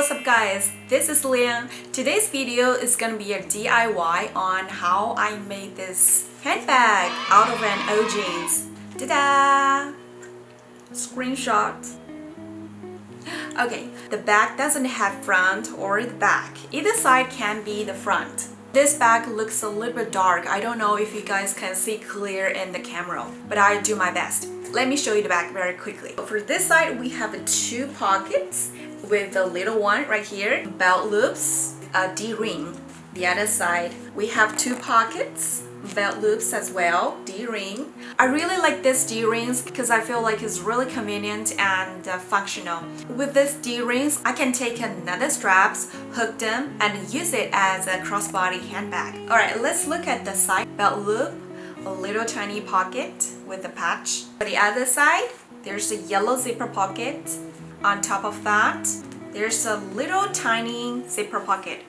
what's up guys? This is Liang. Today's video is gonna be a DIY on how I made this handbag out of an old jeans. Ta-da! Screenshot. Okay, the bag doesn't have front or the back. Either side can be the front. This bag looks a little bit dark. I don't know if you guys can see clear in the camera, but I do my best. Let me show you the bag very quickly. For this side, we have two pockets with the little one right here, belt loops, a D-ring. The other side, we have two pockets, belt loops as well, D-ring. I really like this D-rings because I feel like it's really convenient and functional. With this D-rings, I can take another straps, hook them, and use it as a crossbody handbag. Alright, let's look at the side belt loop, a little tiny pocket with a patch. For the other side, there's a yellow zipper pocket. On top of that, there's a little tiny zipper pocket.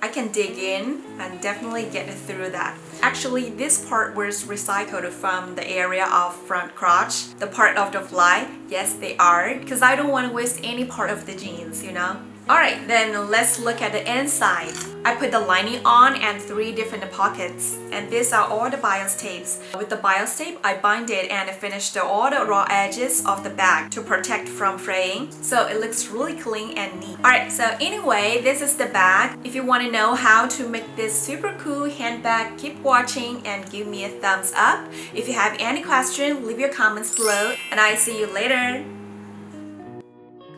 I can dig in and definitely get through that. Actually, this part was recycled from the area of front crotch, the part of the fly. Yes, they are, because I don't want to waste any part of the jeans, you know. Alright, then let's look at the inside. I put the lining on and 3 different pockets, and these are all the bias tapes. With the bias tape, I bind it and finish all the raw edges of the bag to protect from fraying, so it looks really clean and neat. Alright, so anyway, this is the bag. If you want to know how to make this super cool handbag, keep watching and give me a thumbs up. If you have any question, leave your comments below, and I see you later.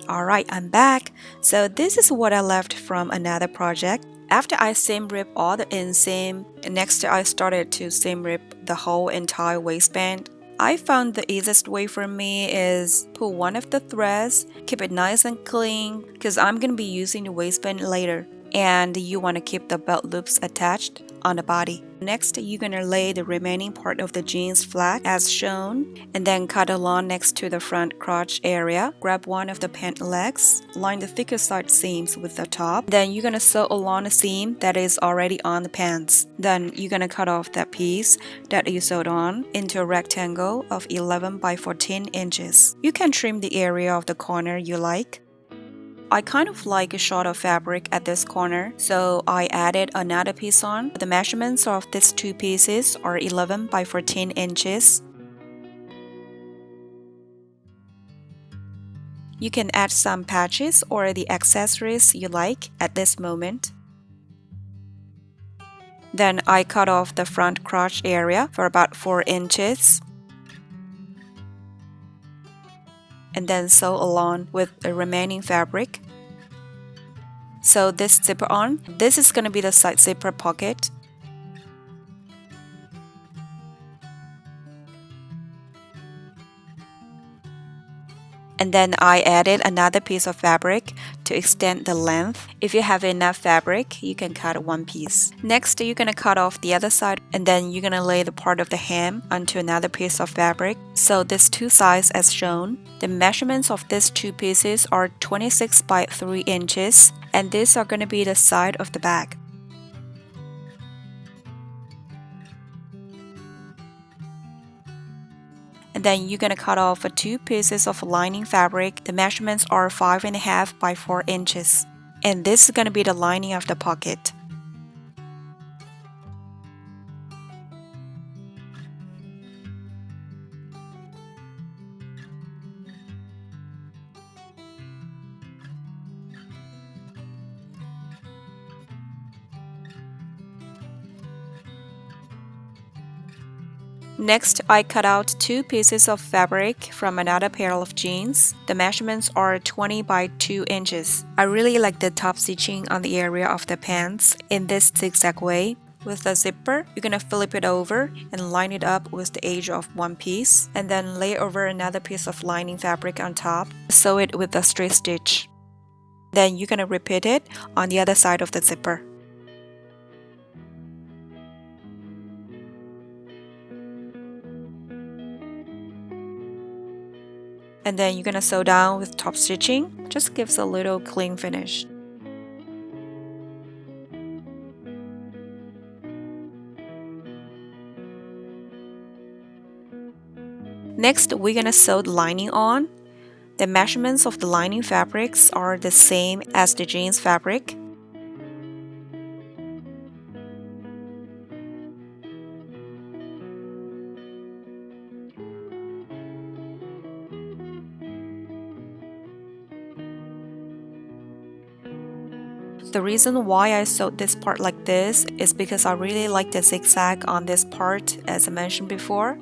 Alright, I'm back. So this is what I left from another project. After I seam rip all the inseam, next I started to seam rip the whole entire waistband. I found the easiest way for me is pull one of the threads, keep it nice and clean because I'm going to be using the waistband later. And you want to keep the belt loops attached on the body. Next, you're going to lay the remaining part of the jeans flat as shown and then cut along next to the front crotch area. Grab one of the pant legs, line the thicker side seams with the top. Then you're going to sew along the seam that is already on the pants. Then you're going to cut off that piece that you sewed on into a rectangle of 11 by 14 inches. You can trim the area of the corner you like. I kind of like a shorter fabric at this corner, so I added another piece on. The measurements of these 2 pieces are 11 by 14 inches. You can add some patches or the accessories you like at this moment. Then I cut off the front crotch area for about 4 inches. And then sew along with the remaining fabric. Sew this zipper on. This is going to be the side zipper pocket. And then I added another piece of fabric to extend the length. If you have enough fabric, you can cut 1 piece. Next, you're going to cut off the other side and then you're going to lay the part of the hem onto another piece of fabric. So these 2 sides as shown. The measurements of these 2 pieces are 26 by 3 inches and these are going to be the side of the bag. And then you're going to cut off 2 pieces of lining fabric. The measurements are 5.5 by 4 inches. And this is going to be the lining of the pocket. Next, I cut out 2 pieces of fabric from another pair of jeans. The measurements are 20 by 2 inches. I really like the top stitching on the area of the pants in this zigzag way. With the zipper, you're going to flip it over and line it up with the edge of one piece and then lay over another piece of lining fabric on top. Sew it with a straight stitch. Then you're going to repeat it on the other side of the zipper. And then you're going to sew down with top stitching. Just gives a little clean finish. Next, we're going to sew the lining on. The measurements of the lining fabrics are the same as the jeans fabric. The reason why I sewed this part like this is because I really like the zigzag on this part, as I mentioned before.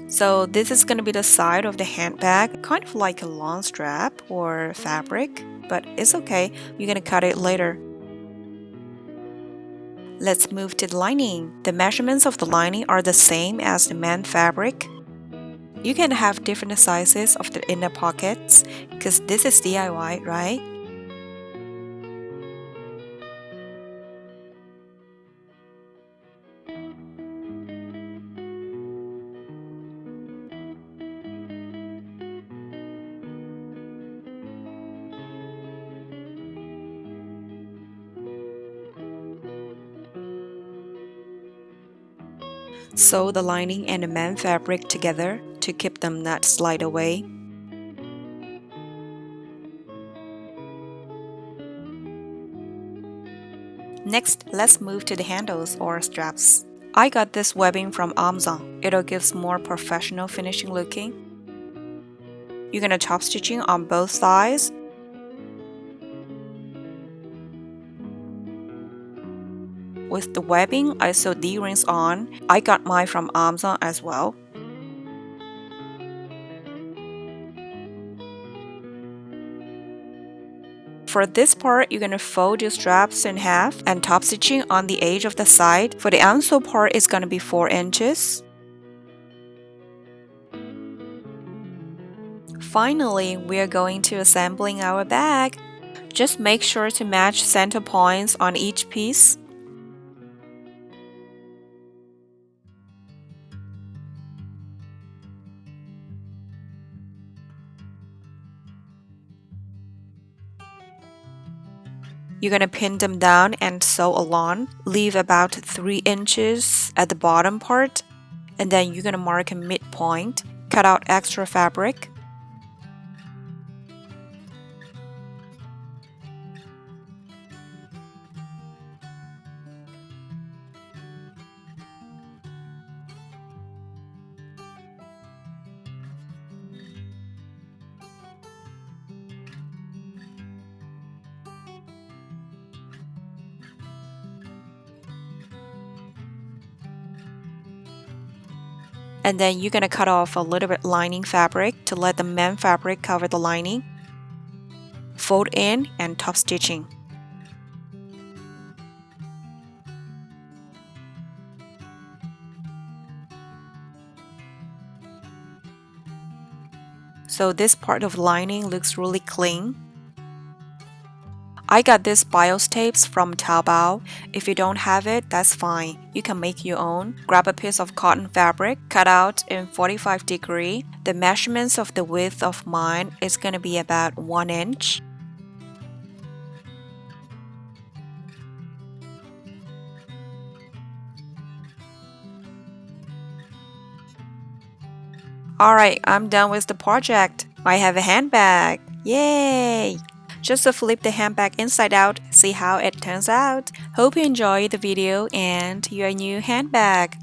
So this is going to be the side of the handbag, kind of like a long strap or fabric, but it's okay, you're going to cut it later. Let's move to the lining. The measurements of the lining are the same as the men's fabric. You can have different sizes of the inner pockets because this is DIY, right? Sew the lining and the men's fabric together to keep them not slide away. Next, let's move to the handles or straps. I got this webbing from Amazon. It'll give more professional finishing looking. You're gonna top stitching on both sides. With the webbing, I sewed D-rings on. I got mine from Amazon as well. For this part, you're gonna fold your straps in half and top stitching on the edge of the side. For the outsole part, it's gonna be 4 inches. Finally, we are going to assembling our bag. Just make sure to match center points on each piece. You're gonna pin them down and sew along. Leave about 3 inches at the bottom part, and then you're gonna mark a midpoint. Cut out extra fabric. And then you're gonna cut off a little bit lining fabric to let the men's fabric cover the lining. Fold in and top stitching. So this part of lining looks really clean. I got this bios tapes from Taobao. If you don't have it, that's fine. You can make your own. Grab a piece of cotton fabric, cut out in 45 degree. The measurements of the width of mine is going to be about 1 inch. Alright, I'm done with the project. I have a handbag. Yay! Just to flip the handbag inside out, see how it turns out. Hope you enjoyed the video and your new handbag.